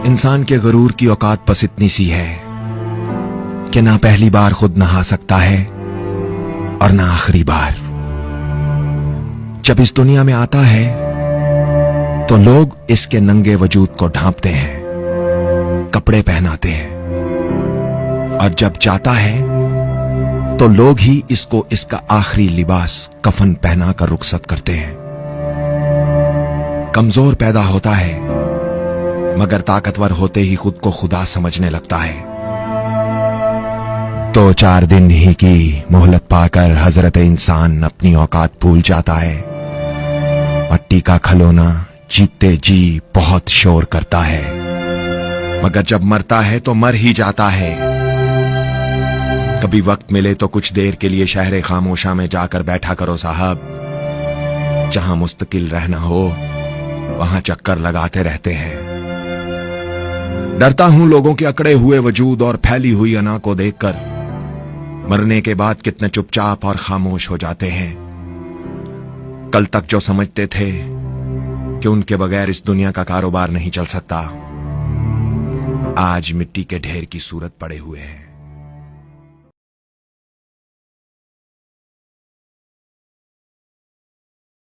इंसान के गरूर की औकात बस इतनी सी है कि ना पहली बार खुद नहा सकता है और ना आखिरी बार। जब इस दुनिया में आता है तो लोग इसके नंगे वजूद को ढांपते हैं, कपड़े पहनाते हैं, और जब जाता है तो लोग ही इसको इसका आखिरी लिबास कफन पहनाकर रुखसत करते हैं। कमजोर पैदा होता है मगर ताकतवर होते ही खुद को खुदा समझने लगता है। तो 4 दिन ही की मोहलत पाकर हजरत इंसान अपनी औकात भूल जाता है। मट्टी का खिलौना जीतते जी बहुत शोर करता है, मगर जब मरता है तो मर ही जाता है। कभी वक्त मिले तो कुछ देर के लिए शहर खामोशा में जाकर बैठा करो साहब। जहां मुस्तकिल रहना हो वहां चक्कर लगाते रहते हैं। डरता हूं लोगों के अकड़े हुए वजूद और फैली हुई अना को देखकर। मरने के बाद कितने चुपचाप और खामोश हो जाते हैं। कल तक जो समझते थे कि उनके बगैर इस दुनिया का कारोबार नहीं चल सकता, आज मिट्टी के ढेर की सूरत पड़े हुए हैं।